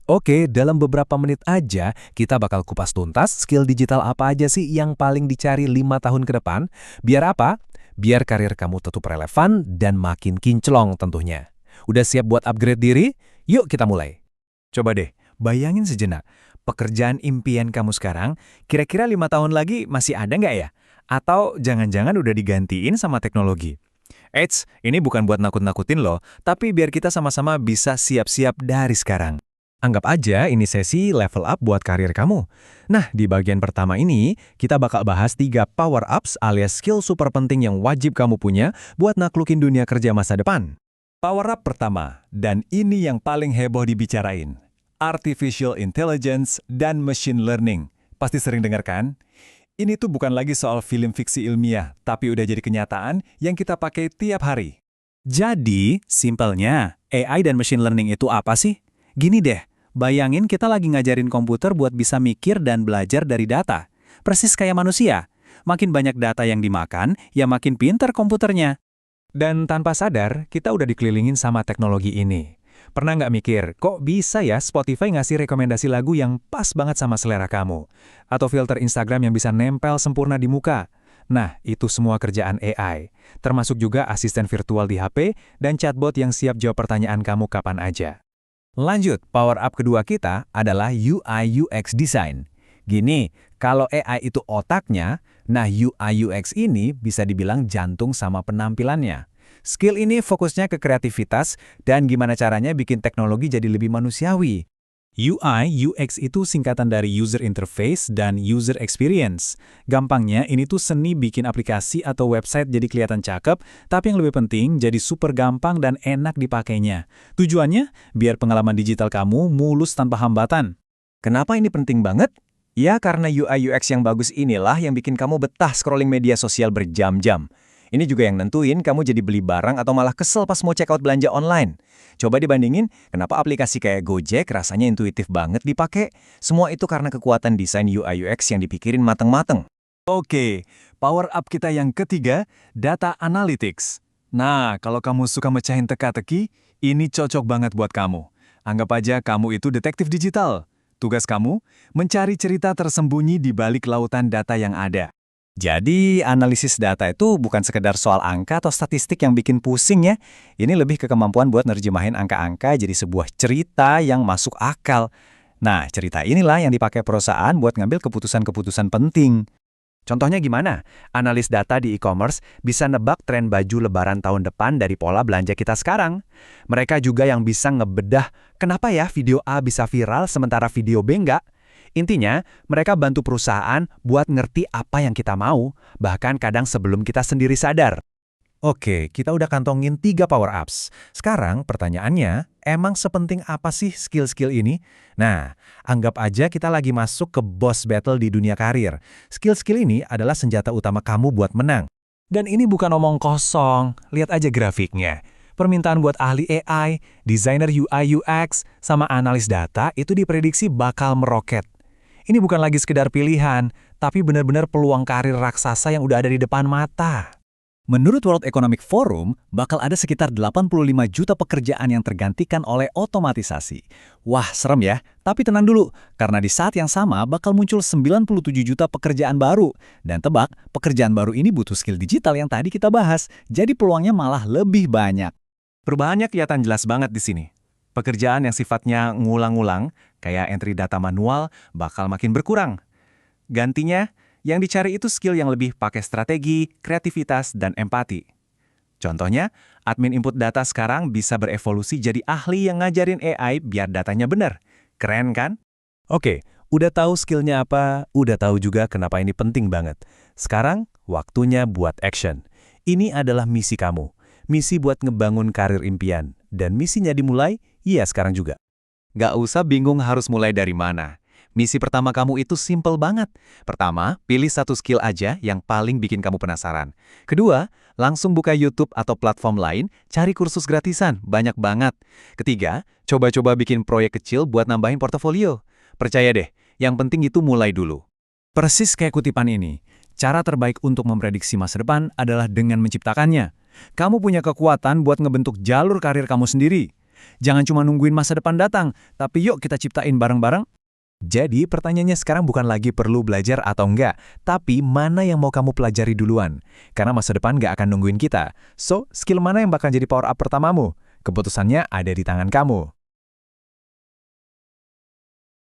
Oke, dalam beberapa menit aja kita bakal kupas tuntas skill digital apa aja sih yang paling dicari 5 tahun ke depan. Biar apa? Biar karir kamu tetap relevan dan makin kinclong tentunya. Udah siap buat upgrade diri? Yuk kita mulai. Coba deh, bayangin sejenak. Pekerjaan impian kamu sekarang, kira-kira 5 tahun lagi masih ada nggak ya? Atau jangan-jangan udah digantiin sama teknologi? Eits, ini bukan buat nakut-nakutin loh, tapi biar kita sama-sama bisa siap-siap dari sekarang. Anggap aja ini sesi level up buat karir kamu. Nah, di bagian pertama ini, kita bakal bahas 3 power ups alias skill super penting yang wajib kamu punya buat naklukin dunia kerja masa depan. Power up pertama, dan ini yang paling heboh dibicarain. Artificial Intelligence dan Machine Learning. Pasti sering dengar kan? Ini tuh bukan lagi soal film fiksi ilmiah, tapi udah jadi kenyataan yang kita pakai tiap hari. Jadi, simpelnya, AI dan machine learning itu apa sih? Gini deh, bayangin kita lagi ngajarin komputer buat bisa mikir dan belajar dari data. Persis kayak manusia. Makin banyak data yang dimakan, ya makin pinter komputernya. Dan tanpa sadar, kita udah dikelilingin sama teknologi ini. Pernah nggak mikir, kok bisa ya Spotify ngasih rekomendasi lagu yang pas banget sama selera kamu? Atau filter Instagram yang bisa nempel sempurna di muka? Nah, itu semua kerjaan AI. Termasuk juga asisten virtual di HP dan chatbot yang siap jawab pertanyaan kamu kapan aja. Lanjut, power up kedua kita adalah UI UX Design. Gini, kalau AI itu otaknya, nah UI UX ini bisa dibilang jantung sama penampilannya. Skill ini fokusnya ke kreativitas dan gimana caranya bikin teknologi jadi lebih manusiawi. UI, UX itu singkatan dari User Interface dan User Experience. Gampangnya, ini tuh seni bikin aplikasi atau website jadi kelihatan cakep, tapi yang lebih penting jadi super gampang dan enak dipakainya. Tujuannya, biar pengalaman digital kamu mulus tanpa hambatan. Kenapa ini penting banget? Ya, karena UI UX yang bagus inilah yang bikin kamu betah scrolling media sosial berjam-jam. Ini juga yang nentuin kamu jadi beli barang atau malah kesel pas mau check out belanja online. Coba dibandingin, kenapa aplikasi kayak Gojek rasanya intuitif banget dipakai? Semua itu karena kekuatan desain UI UX yang dipikirin mateng-mateng. Oke, power up kita yang ketiga, data analytics. Nah, kalau kamu suka mecahin teka-teki, ini cocok banget buat kamu. Anggap aja kamu itu detektif digital. Tugas kamu, mencari cerita tersembunyi di balik lautan data yang ada. Jadi, analisis data itu bukan sekedar soal angka atau statistik yang bikin pusing ya. Ini lebih ke kemampuan buat nerjemahin angka-angka jadi sebuah cerita yang masuk akal. Nah, cerita inilah yang dipakai perusahaan buat ngambil keputusan-keputusan penting. Contohnya gimana? Analis data di e-commerce bisa nebak tren baju lebaran tahun depan dari pola belanja kita sekarang. Mereka juga yang bisa ngebedah kenapa ya video A bisa viral sementara video B enggak. Intinya, mereka bantu perusahaan buat ngerti apa yang kita mau, bahkan kadang sebelum kita sendiri sadar. Oke, kita udah kantongin 3 power ups. Sekarang pertanyaannya, emang sepenting apa sih skill-skill ini? Nah, anggap aja kita lagi masuk ke boss battle di dunia karir. Skill-skill ini adalah senjata utama kamu buat menang. Dan ini bukan omong kosong, lihat aja grafiknya. Permintaan buat ahli AI, desainer UI UX, sama analis data itu diprediksi bakal meroket. Ini bukan lagi sekedar pilihan, tapi benar-benar peluang karir raksasa yang udah ada di depan mata. Menurut World Economic Forum, bakal ada sekitar 85 juta pekerjaan yang tergantikan oleh otomatisasi. Wah, serem ya. Tapi tenang dulu, karena di saat yang sama bakal muncul 97 juta pekerjaan baru. Dan tebak, pekerjaan baru ini butuh skill digital yang tadi kita bahas, jadi peluangnya malah lebih banyak. Perubahannya kelihatan jelas banget di sini. Pekerjaan yang sifatnya ngulang-ngulang, kayak entry data manual, bakal makin berkurang. Gantinya, yang dicari itu skill yang lebih pakai strategi, kreativitas, dan empati. Contohnya, admin input data sekarang bisa berevolusi jadi ahli yang ngajarin AI biar datanya benar. Keren kan? Oke, udah tahu skillnya apa, udah tahu juga kenapa ini penting banget. Sekarang, waktunya buat action. Ini adalah misi kamu. Misi buat ngebangun karir impian. Dan misinya dimulai, iya sekarang juga. Gak usah bingung harus mulai dari mana. Misi pertama kamu itu simple banget. Pertama, pilih satu skill aja yang paling bikin kamu penasaran. Kedua, langsung buka YouTube atau platform lain, cari kursus gratisan, banyak banget. Ketiga, coba-coba bikin proyek kecil buat nambahin portofolio. Percaya deh, yang penting itu mulai dulu. Persis kayak kutipan ini, cara terbaik untuk memprediksi masa depan adalah dengan menciptakannya. Kamu punya kekuatan buat ngebentuk jalur karir kamu sendiri. Jangan cuma nungguin masa depan datang, tapi yuk kita ciptain bareng-bareng. Jadi pertanyaannya sekarang bukan lagi perlu belajar atau enggak, tapi mana yang mau kamu pelajari duluan. Karena masa depan nggak akan nungguin kita. So, skill mana yang bakal jadi power up pertamamu? Keputusannya ada di tangan kamu.